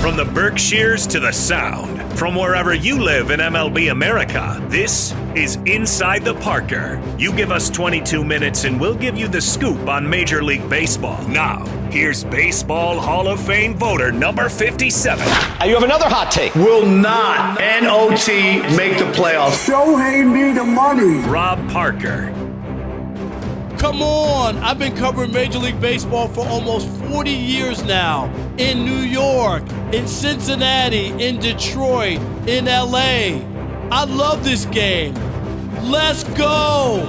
From the Berkshires to the Sound, from wherever you live in MLB America, this is Inside the Parker. You give us 22 minutes and we'll give you the scoop on Major League Baseball. Now, here's Baseball Hall of Fame voter number 57. You have another hot take. Will not NOT make the playoffs. Shohei me the money. Rob Parker. Come on! I've been covering Major League Baseball for almost 40 years now. In New York, in Cincinnati, in Detroit, in LA. I love this game. Let's go!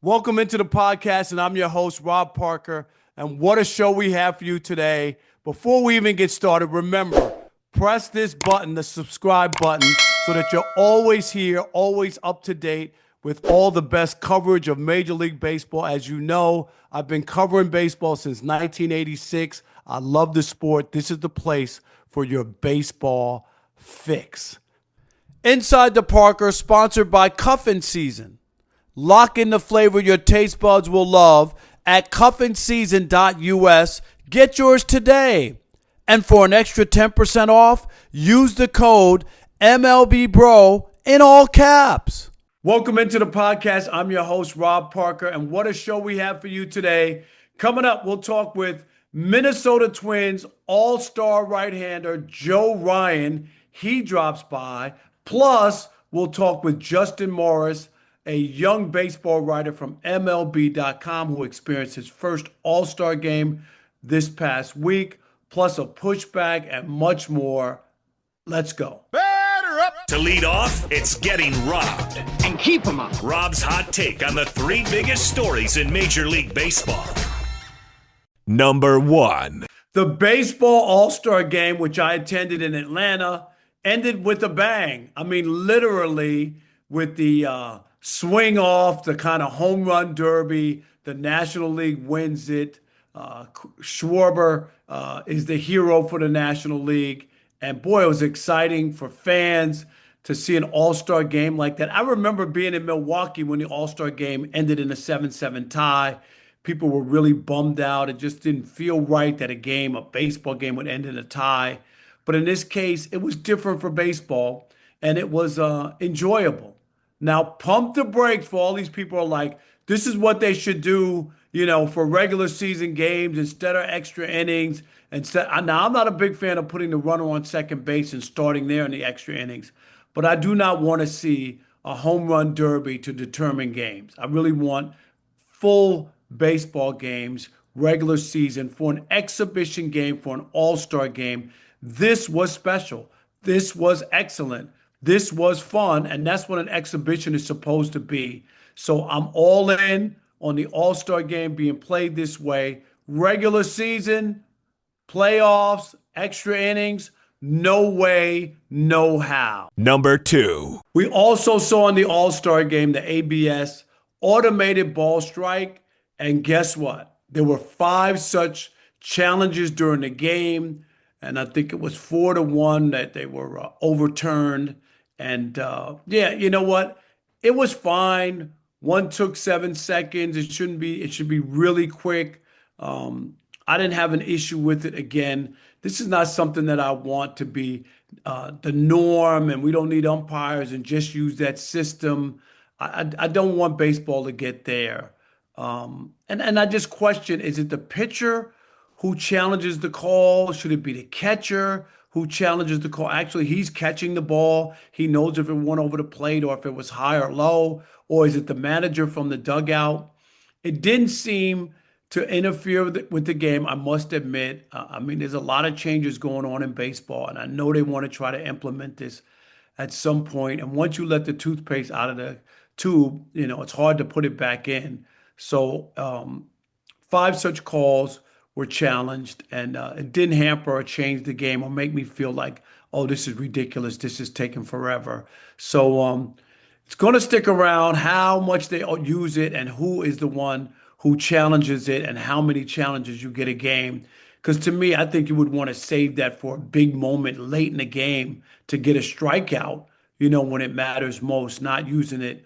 Welcome into the podcast, and I'm your host, Rob Parker. And what a show we have for you today. Before we even get started, remember, press this button, the subscribe button, so that you're always here, always up to date with all the best coverage of Major League Baseball. As you know, I've been covering baseball since 1986. I love the sport. This is the place for your baseball fix. Inside the Parker, sponsored by Cuffin Season. Lock in the flavor your taste buds will love at cuffinseason.us. Get yours today. And for an extra 10% off, use the code MLBBRO in all caps. Welcome into the podcast. I'm your host, Rob Parker, and what a show we have for you today. Coming up, we'll talk with Minnesota Twins All-Star right-hander Joe Ryan. He drops by. Plus, we'll talk with Justin Morris, a young baseball writer from MLB.com who experienced his first All-Star game this past week, plus a pushback and much more. Let's go. To lead off, it's Getting Robbed. And keep them up. Rob's hot take on the three biggest stories in Major League Baseball. Number one. The Baseball All-Star Game, which I attended in Atlanta, ended with a bang. I mean, literally with the swing off, the kind of home run derby. The National League wins it. Schwarber is the hero for the National League. And boy, it was exciting for fans to see an All-Star game like that. I remember being in Milwaukee when the All-Star game ended in a 7-7 tie. People were really bummed out. It just didn't feel right that a baseball game would end in a tie. But in this case, it was different for baseball, and it was enjoyable. Now, pump the brakes for all these people who are like, this is what they should do, for regular season games instead of extra innings. Now, I'm not a big fan of putting the runner on second base and starting there in the extra innings, but I do not want to see a home run derby to determine games. I really want full baseball games, regular season, for an exhibition game, for an All-Star game. This was special. This was excellent. This was fun, and that's what an exhibition is supposed to be. So I'm all in on the All-Star game being played this way. Regular season, playoffs, extra innings, no way, no how. Number two. We also saw in the All-Star game, the ABS automated ball strike. And guess what? There were 5 such challenges during the game. And I think it was 4-1 that they were overturned. And you know what? It was fine. One took 7 seconds. It should be really quick. I didn't have an issue with it. Again, this is not something that I want to be the norm, and we don't need umpires and just use that system. I don't want baseball to get there. And I just question, is it the pitcher who challenges the call? Should it be the catcher who challenges the call? Actually, he's catching the ball. He knows if it went over the plate or if it was high or low. Or is it the manager from the dugout? It didn't seem to interfere with the game, I must admit. I mean, there's a lot of changes going on in baseball, and I know they want to try to implement this at some point. And once you let the toothpaste out of the tube, it's hard to put it back in. So 5 such calls were challenged, and it didn't hamper or change the game or make me feel like, oh, this is ridiculous, this is taking forever. So it's going to stick around how much they use it and who is the one who challenges it and how many challenges you get a game. Because to me, I think you would want to save that for a big moment late in the game to get a strikeout, when it matters most, not using it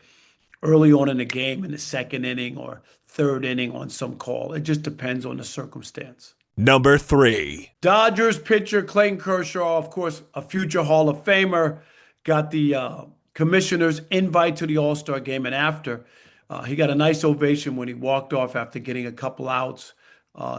early on in the game in the second inning or third inning on some call. It just depends on the circumstance. Number 3. Dodgers pitcher Clayton Kershaw, of course, a future Hall of Famer, got the commissioner's invite to the All-Star Game, and after, he got a nice ovation when he walked off after getting a couple outs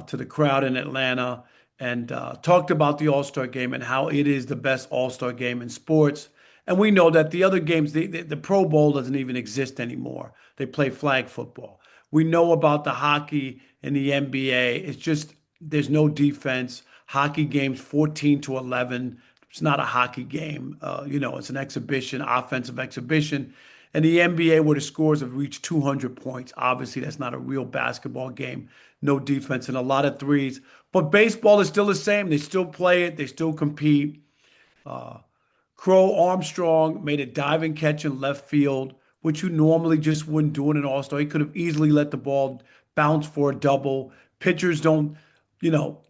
to the crowd in Atlanta, and talked about the All-Star Game and how it is the best All-Star Game in sports. And we know that the other games, the Pro Bowl doesn't even exist anymore. They play flag football. We know about the hockey and the NBA. It's just there's no defense. Hockey games 14-11. It's not a hockey game. It's an exhibition, offensive exhibition. And the NBA, where the scores have reached 200 points. Obviously, that's not a real basketball game. No defense and a lot of threes. But baseball is still the same. They still play it. They still compete. Crow Armstrong made a diving catch in left field, which you normally just wouldn't do in an All-Star. He could have easily let the ball bounce for a double. Pitchers don't,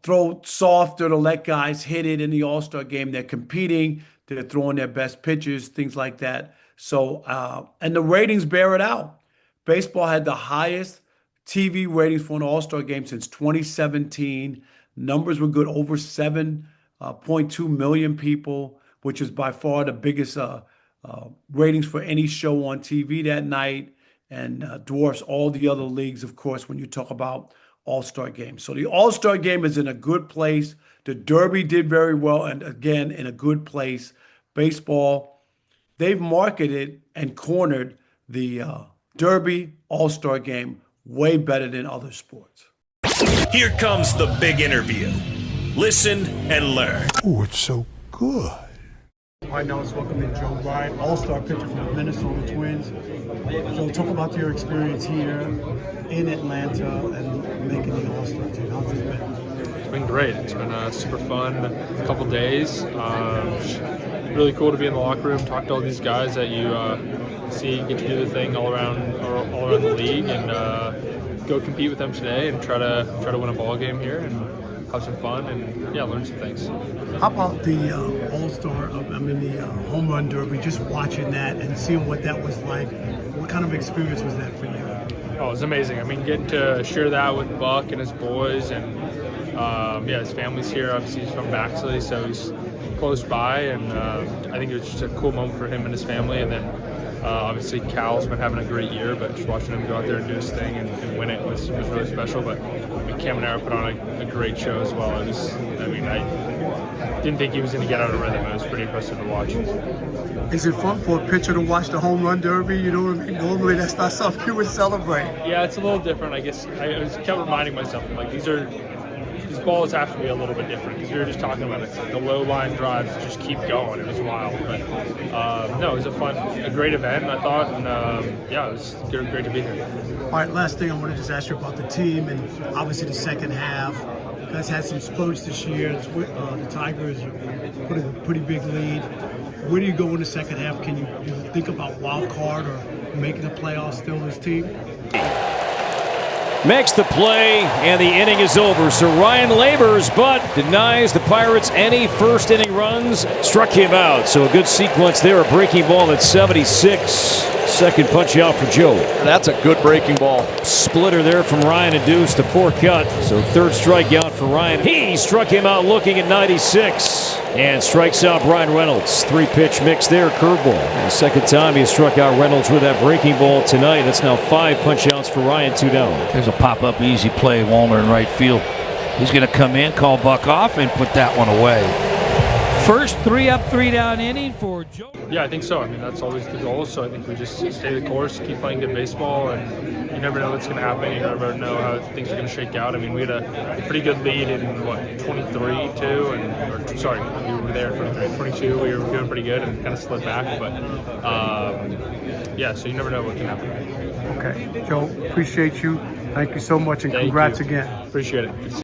throw softer to let guys hit it in the All-Star Game. They're competing. They're throwing their best pitches, things like that. So, and the ratings bear it out. Baseball had the highest TV ratings for an All-Star Game since 2017. Numbers were good, over 7.2 million people, which is by far the biggest ratings for any show on TV that night, and dwarfs all the other leagues, of course, when you talk about All-Star Game. So the All-Star Game is in a good place. The Derby did very well, and again, in a good place. Baseball, they've marketed and cornered the Derby All-Star Game way better than other sports. Here comes the big interview. Listen and learn. Oh, it's so good. All right, now let's welcome in Joe Bryant, All-Star pitcher from the Minnesota Twins. Joe, talk about your experience here in Atlanta and making the All-Star team. How's it been? It's been great. It's been super fun couple days. Really cool to be in the locker room, talk to all these guys that you see, get to do the thing all around the league, and go compete with them today and try to win a ball game here and have some fun and learn some things. How about the All-Star, the Home Run Derby, just watching that and seeing what that was like? What kind of experience was that for you? Oh, it was amazing. Getting to share that with Buck and his boys, and his family's here. Obviously, he's from Baxley, so he's close by, and I think it was just a cool moment for him and his family. And then obviously Cal's been having a great year, but just watching him go out there and do his thing and win it was really special. But Cam and Ara put on a great show as well. I didn't think he was going to get out of rhythm. It was pretty impressive to watch. Is it fun for a pitcher to watch the Home Run Derby? You know what I mean? Normally that's not something you would celebrate. Yeah, it's a little different. I guess I kept reminding myself, these balls have to be a little bit different, because we were just talking about it. It's like the low line drives just keep going. It was wild, but it was a great event, I thought, and it was great to be here. All right, last thing I want to just ask you about the team, and obviously the second half. You guys had some spurts this year. The Tigers put a pretty big lead. Where do you go in the second half? Can you think about wild card or making the playoffs still this team? Makes the play, and the inning is over. So Ryan labors, but denies the Pirates any first inning runs. Struck him out. So a good sequence there. A breaking ball at 76. Second punch out for Joe. That's a good breaking ball. Splitter there from Ryan and Deuce to poor cut. So third strikeout for Ryan. He struck him out looking at 96. And strikes out Brian Reynolds. 3-pitch mix there, curveball. And the second time he struck out Reynolds with that breaking ball tonight. That's now 5 punch outs for Ryan, 2 down. There's a pop-up easy play, Walner in right field. He's going to come in, call Buck off, and put that one away. First 3 up, 3 down inning for Joe. Yeah, I think so. That's always the goal. So I think we just stay the course, keep playing good baseball, and you never know what's going to happen. You never know how things are going to shake out. We had a pretty good lead in 23 too, we were there 23, 22. We were doing pretty good and kind of slid back, but so you never know what can happen. Okay, Joe, appreciate you. Thank you so much, and congrats again. Appreciate it.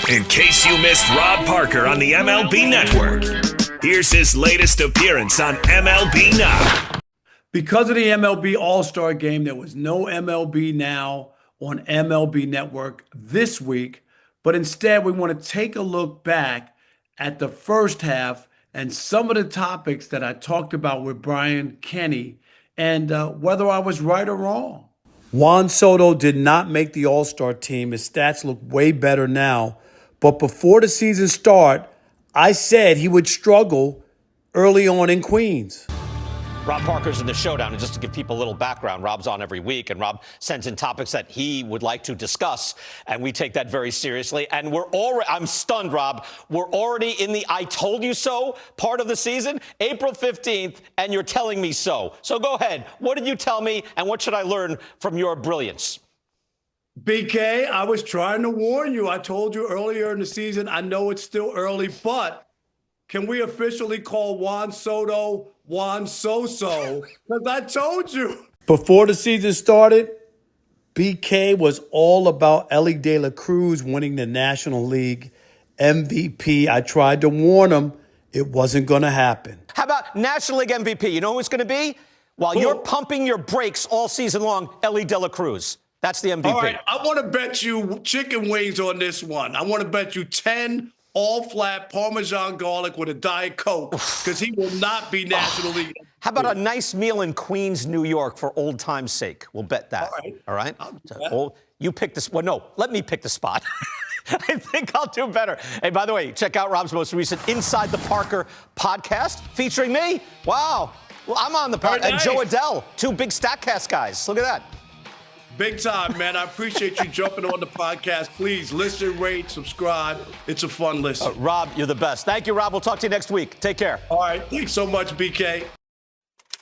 In case you missed Rob Parker on the MLB Network, here's his latest appearance on MLB Now. Because of the MLB All-Star Game, there was no MLB Now on MLB Network this week, but instead we want to take a look back at the first half and some of the topics that I talked about with Brian Kenny, and whether I was right or wrong. Juan Soto did not make the All-Star team. His stats look way better now. But before the season started, I said he would struggle early on in Queens. Rob Parker's in the showdown, and just to give people a little background, Rob's on every week, and Rob sends in topics that he would like to discuss, and we take that very seriously. And I'm stunned, Rob. We're already in the I told you so part of the season, April 15th, and you're telling me so. So go ahead. What did you tell me, and what should I learn from your brilliance? BK, I was trying to warn you. I told you earlier in the season, I know it's still early, but can we officially call Juan Soto Juan So-So? Because I told you. Before the season started, BK was all about Ellie De La Cruz winning the National League MVP. I tried to warn him it wasn't going to happen. How about National League MVP? You know who it's going to be? While you're pumping your brakes all season long, Ellie De La Cruz. That's the MVP. All right, I want to bet you chicken wings on this one. I want to bet you 10 all-flat Parmesan garlic with a Diet Coke, because he will not be National League. How about a nice meal in Queens, New York, for old time's sake? We'll bet that. All right? You pick this. Well, no, let me pick the spot. I think I'll do better. Hey, by the way, check out Rob's most recent Inside the Parker podcast featuring me. Wow. Well, I'm on the podcast. And Joe Adell, two big StatCast guys. Look at that. Big time, man. I appreciate you jumping on the podcast. Please listen, rate, subscribe. It's a fun listen. Rob, you're the best. Thank you, Rob. We'll talk to you next week. Take care. All right. Thanks so much, BK.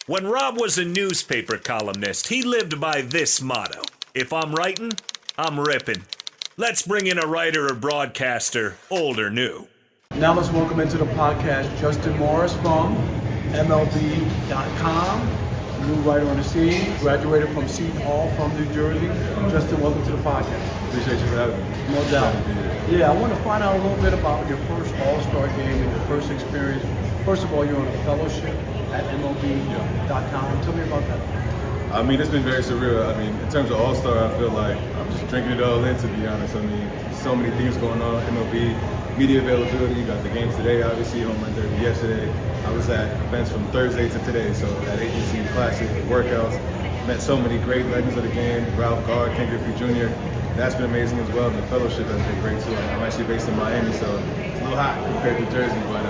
When Rob was a newspaper columnist, he lived by this motto: if I'm writing, I'm ripping. Let's bring in a writer or broadcaster, old or new. Now let's welcome into the podcast Justin Morris from MLB.com. New writer on the scene, graduated from Seton Hall from New Jersey. Justin, welcome to the podcast. Appreciate you for having me. No doubt. Yeah, I want to find out a little bit about your first All-Star game and your first experience. First of all, you're on a fellowship at MLB.com. Tell me about that. I mean, it's been very surreal. I mean, in terms of All-Star, I feel like I'm just drinking it all in, to be honest. I mean, so many things going on. MLB, media availability. You got the games today, obviously, home run derby yesterday. I was at events from Thursday to today, so at ATC Classic, workouts, met so many great legends of the game, Ralph Gard, Ken Griffey Jr. That's been amazing as well. The fellowship has been great too. I'm actually based in Miami, so it's a little hot compared to Jersey, but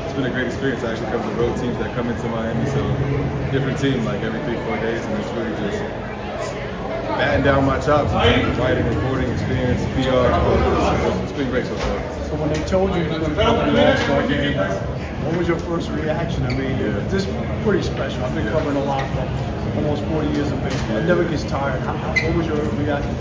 it's been a great experience. I actually cover the road teams that come into Miami, so different team like every 3-4 days, and it's really just batting down my chops in terms of writing, reporting, experience, PR, all of this. It's been great so far. So when they told you you were going to cover the All-Star game, what was your first reaction? I mean, this is pretty special. I've been covering a lot for almost 40 years of baseball. It never gets tired. What was your reaction?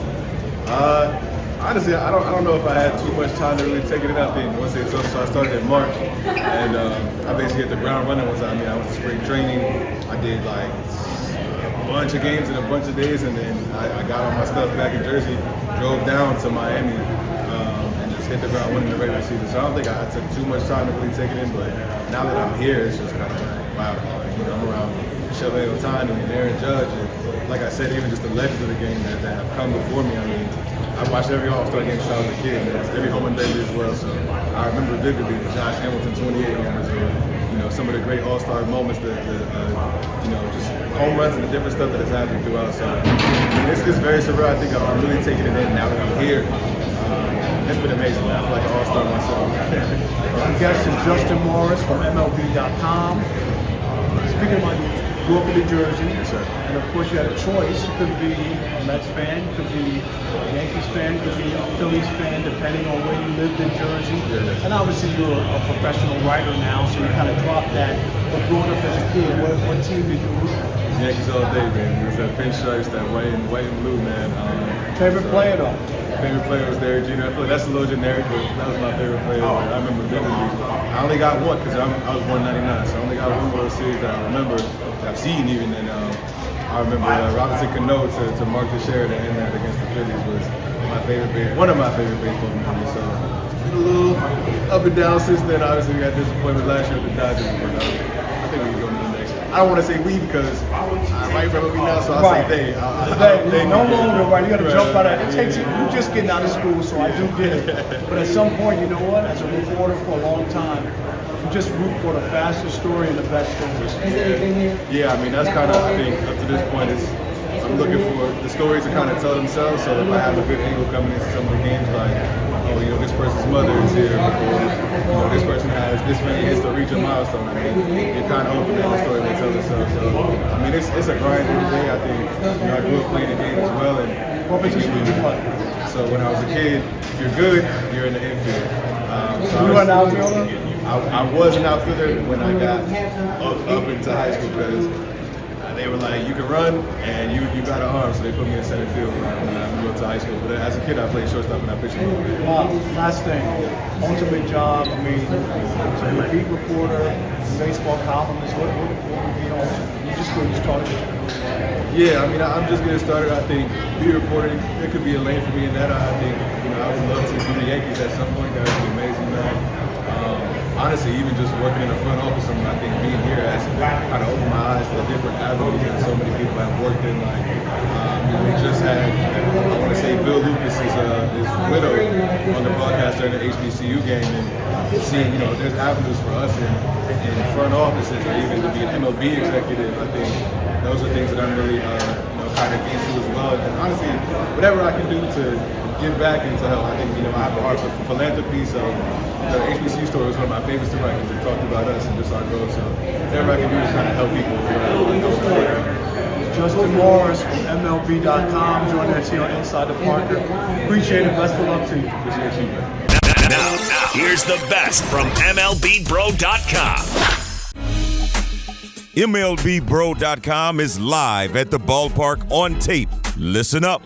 Honestly, I don't know if I had too much time to really take it in. I think once they told, so I started in March, and I basically hit the ground running. Once I went to spring training. I did like a bunch of games in a bunch of days, and then I got all my stuff back in Jersey, drove down to Miami, and just hit the ground running the regular season. So I don't think I took too much time to really take it in, but now that I'm here, it's just kind of like, wow, you know, I'm around Shohei Ohtani and Aaron Judge, and like I said, even just the legends of the game that have come before me. I mean, I watched every All-Star game since I was a kid, and every home run derby as well. So I remember vividly the Josh Hamilton 28 homers, you know, some of the great All-Star moments, you know, just home runs and the different stuff that has happened throughout. So it's just very surreal. I think I'm really taking it in now that I'm here. It's been amazing. I feel like an All-Star myself. Our guest is Justin Morris from MLB.com. Speaking of my grew up in New Jersey, yes, sir. And of course you had a choice. You could be a Mets fan, you could be a Yankees fan, you could be a Phillies fan, depending on where you lived in Jersey. Yeah. And obviously you're a professional writer now, so you kind of dropped that. But growing up as a kid, what team did you root for? Yankees all day, man. It was that pinstripes, that white and blue, man. Favorite player though? Favorite player was Derek Jeter. I feel like that's a little generic, but that was my favorite player. Oh. I remember vividly. I only got one because I was born in '99, so I only got one World Series that I remember. I've seen even, and I remember Robinson Cano to Mark Teixeira to end that against the Phillies was one of my favorite baseball movies. So a little up and down since then. Obviously, we got disappointment last year with the Dodgers, but I think we can go to the next. I don't want to say we because I write for MLB now, so I'll say they. No longer, right? You got to jump out of it. It takes you just getting out of school, so I do get it. But at some point, you know what? As a reporter for a long time, you just root for the fastest story and the best stories. Yeah, I mean that's kind of, I think up to this point it's I'm looking for the stories to kind of tell themselves. So if I have a good angle coming into some of the games, like, oh, you know, this person's mother is here, or you know, this person has this many hits to reach a milestone. I mean, you're kind of hoping that the story will tell itself. So I mean, it's a grind every day. I think, you know, I grew up playing the game as well, and What position did you play? so when I was a kid, if you're good, you're in the infield. So You were an outfielder? I was an outfielder when I got up into high school because they were like, you can run and you got an arm, so they put me in center field when I moved up to high school. But as a kid, I played shortstop and I pitched. Wow, last thing, ultimate job. I mean, to be a beat reporter, baseball columnist, what would be on? You just started. Yeah, I mean, I'm just getting started. I think beat reporting, there could be a lane for me in that. I think, you know, I would love to do the Yankees at some point. That would be amazing, man. Honestly, even just working in the front office, I think being here has kind of opened my eyes to different avenues that so many people have worked in. Like, we just had, I want to say, Bill Lucas' his widow on the broadcast during the HBCU game, and seeing, you know, there's avenues for us in front offices, or even to be an MLB executive. I think those are things that I'm really, you know, kind of into as well. And honestly, whatever I can do to give back and to help, I think, you know, I have a heart for philanthropy. So the HBCU story was one of my favorites to write because it talked about us and just our growth. So whatever I can do to kind of help people. Justin Morris from MLB.com joining us here on Inside the Parker. Appreciate it. Best of luck to you. Appreciate you, man. Now, here's the best from MLBBro.com. MLBBro.com is live at the ballpark on tape. Listen up.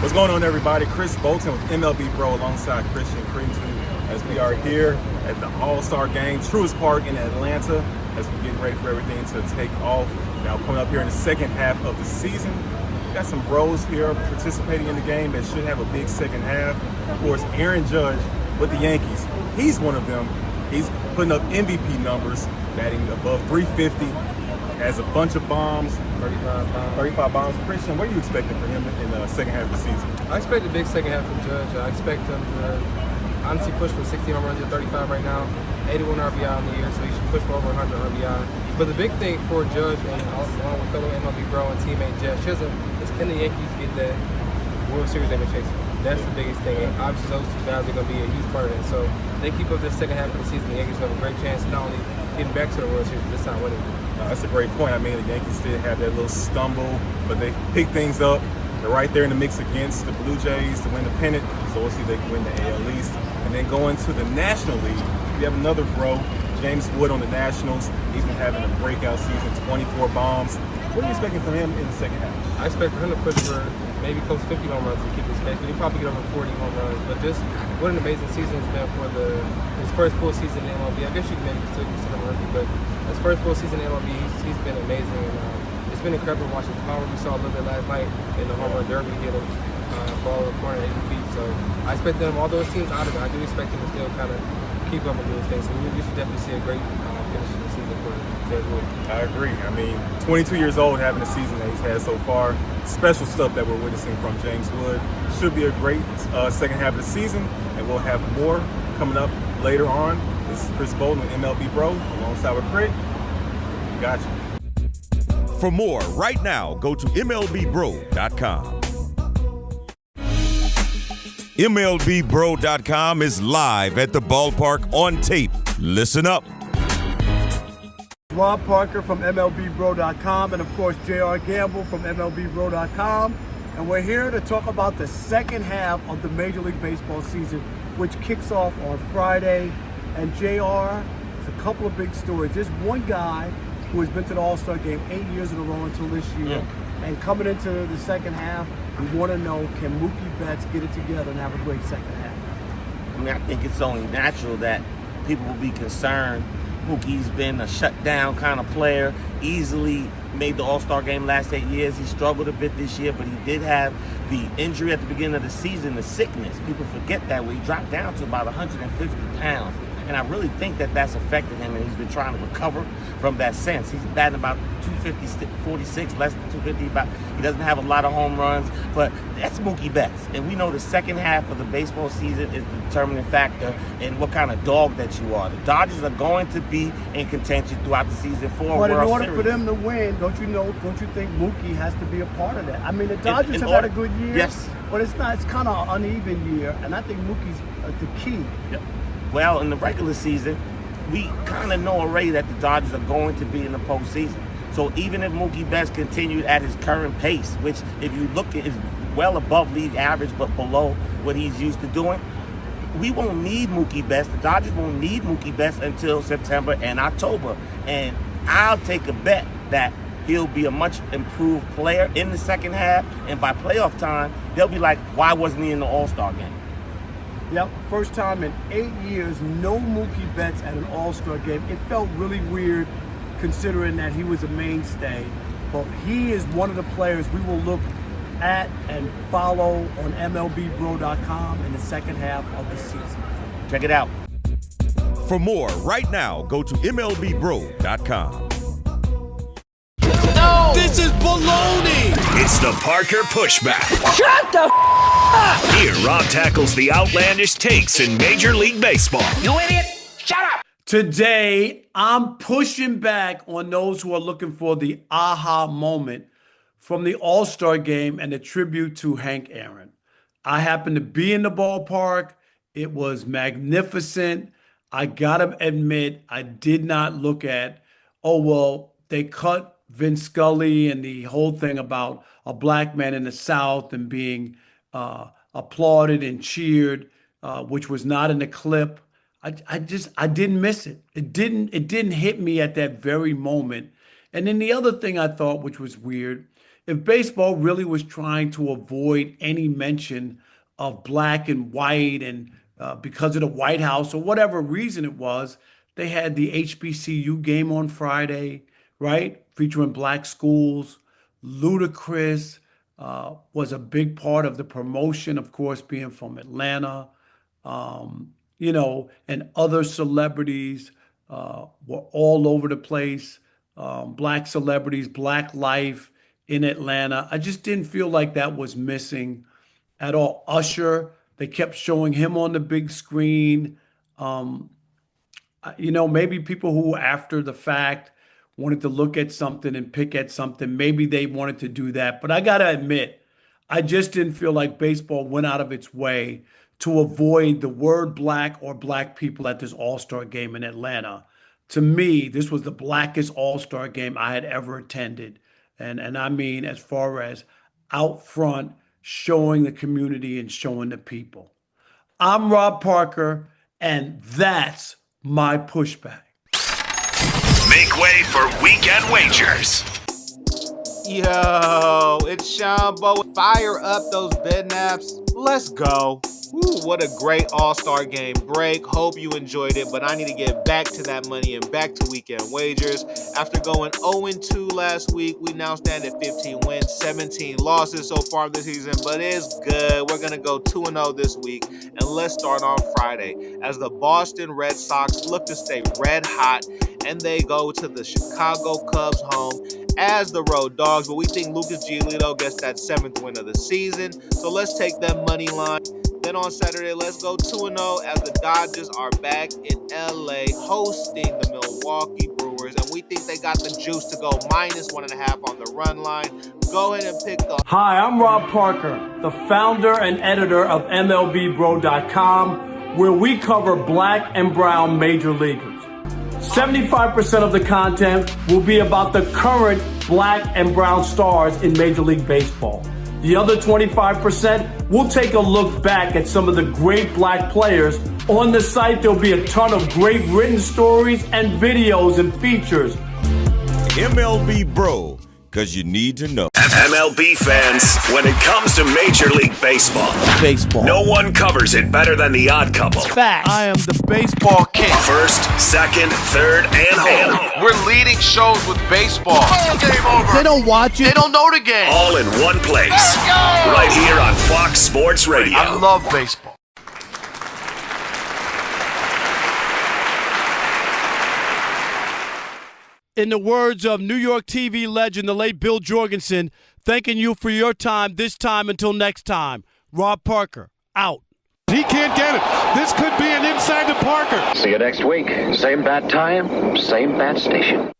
What's going on, everybody? Chris Bolton with MLB Bro alongside Christian Creamton as we are here at the All-Star Game, Truist Park in Atlanta, as we're getting ready for everything to take off. Now, coming up here in the second half of the season, we got some bros here participating in the game that should have a big second half. Of course, Aaron Judge with the Yankees. He's one of them. He's putting up MVP numbers, batting above 350, has a bunch of bombs, 35 bombs. Christian, what are you expecting for him in the second half of the season? I expect a big second half from Judge. I expect him to honestly push for 60 home runs at 35 right now, 81 RBI on the year, so he should push for over 100 RBI. But the big thing for Judge, and along with fellow MLB bro and teammate Jeff Chisholm, is can the Yankees get that World Series they've been chasing? That's the biggest thing. And obviously, those two guys are going to be a huge part of it. So they keep up this second half of the season, the Yankees have a great chance of not only getting back to the World Series, but this time winning. That's a great point. I mean, the Yankees did have that little stumble, but they picked things up. They're right there in the mix against the Blue Jays to win the pennant, so we'll see if they can win the AL East. And then going to the National League, we have another bro, James Wood on the Nationals. He's been having a breakout season, 24 bombs. What are you expecting from him in the second half? I expect him to push for maybe close to 50 home runs to keep his pace, but he'll probably get over 40 home runs. But just what an amazing season it's been for his first full season in MLB. I guess you can maybe still consider him a rookie, but his first full season in MLB, he's been amazing. And it's been incredible watching the power we saw a little bit last night in the home run derby, hit a ball in 480 feet. So I expect them, all those teams out of it, I do expect him to still kind of keep up and do his thing. So we should definitely see a great finish in the season for Judge Wood. I agree. I mean, 22 years old, having the season that he's had so far. Special stuff that we're witnessing from James Wood. Should be a great second half of the season, and we'll have more coming up later on. This is Chris Bolton with MLB Bro, alongside with Craig. We got you. For more, right now, go to MLBBro.com. MLBBro.com is live at the ballpark on tape. Listen up. Rob Parker from MLBBro.com, and of course JR Gamble from MLBBro.com, and we're here to talk about the second half of the Major League Baseball season, which kicks off on Friday. And JR, there's a couple of big stories. There's one guy who has been to the All-Star Game 8 years in a row until this year, and coming into the second half, we want to know, can Mookie Betts get it together and have a great second half? I mean, I think it's only natural that people will be concerned. Mookie's been a shutdown kind of player, easily made the All-Star game last 8 years. He struggled a bit this year, but he did have the injury at the beginning of the season, the sickness. People forget that, where he dropped down to about 150 pounds. And I really think that that's affected him, and he's been trying to recover from that since. He's batting about 250, 46, less than 250. He doesn't have a lot of home runs, but that's Mookie Betts. And we know the second half of the baseball season is the determining factor in what kind of dog that you are. The Dodgers are going to be in contention throughout the season for a World Series. But in order for them to win, don't you think Mookie has to be a part of that? I mean, the Dodgers have had a good year, yes, but it's kind of an uneven year, and I think Mookie's the key. Yep. Well, in the regular season, we kind of know already that the Dodgers are going to be in the postseason. So even if Mookie Betts continued at his current pace, which if you look at is well above league average but below what he's used to doing, we won't need Mookie Betts. The Dodgers won't need Mookie Betts until September and October. And I'll take a bet that he'll be a much improved player in the second half. And by playoff time, they'll be like, why wasn't he in the All-Star game? Yep, first time in 8 years, no Mookie Betts at an All-Star game. It felt really weird considering that he was a mainstay. But he is one of the players we will look at and follow on MLBBro.com in the second half of the season. Check it out. For more, right now, go to MLBBro.com. No! This is baloney! It's the Parker Pushback. Shut the up! Here, Rob tackles the outlandish takes in Major League Baseball. You idiot! Shut up! Today, I'm pushing back on those who are looking for the aha moment from the All-Star Game and a tribute to Hank Aaron. I happened to be in the ballpark. It was magnificent. I gotta admit, I did not look at, oh, well, they cut Vince Scully and the whole thing about a black man in the South and being applauded and cheered, which was not in the clip. I didn't miss it. It didn't hit me at that very moment. And then the other thing I thought, which was weird, if baseball really was trying to avoid any mention of black and white and because of the White House or whatever reason it was, they had the HBCU game on Friday, right? Featuring black schools. Ludacris was a big part of the promotion, of course, being from Atlanta. And other celebrities were all over the place. Black celebrities, Black life in Atlanta. I just didn't feel like that was missing at all. Usher, they kept showing him on the big screen. Maybe people who after the fact wanted to look at something and pick at something, maybe they wanted to do that. But I got to admit, I just didn't feel like baseball went out of its way to avoid the word black or black people at this All-Star game in Atlanta. To me, this was the blackest All-Star game I had ever attended. And I mean, as far as out front, showing the community and showing the people. I'm Rob Parker, and that's my pushback. Make way for Weekend Wagers. Yo, it's Sean Bo. Fire up those bed naps. Let's go. Woo, what a great All-Star Game break. Hope you enjoyed it, but I need to get back to that money and back to Weekend Wagers. After going 0-2 last week, we now stand at 15 wins, 17 losses so far this season, but it's good. We're going to go 2-0 this week, and let's start on Friday as the Boston Red Sox look to stay red hot, and they go to the Chicago Cubs home as the road dogs, but we think Lucas Giolito gets that 7th win of the season, so let's take that money line. Then on Saturday, let's go 2-0 as the Dodgers are back in LA hosting the Milwaukee Brewers, and we think they got the juice to go -1.5 on the run line. Go ahead and pick the... Hi, I'm Rob Parker, the founder and editor of MLBBro.com, where we cover black and brown major leaguers. 75% of the content will be about the current black and brown stars in Major League Baseball. The other 25%, we'll take a look back at some of the great black players. On the site, there'll be a ton of great written stories and videos and features. MLB Bro, because you need to know. MLB fans, when it comes to Major League Baseball, no one covers it better than the Odd Couple. Fact. I am the baseball king. First, second, third, and home. We're leading shows with baseball. Game over. They don't watch it. They don't know the game. All in one place. Let's go! Right here on Fox Sports Radio. I love baseball. in the words of New York TV legend, the late Bill Jorgensen, thanking you for your time this time until next time. Rob Parker, out. He can't get it. This could be an inside to Parker. See you next week. Same bat time, same bat station.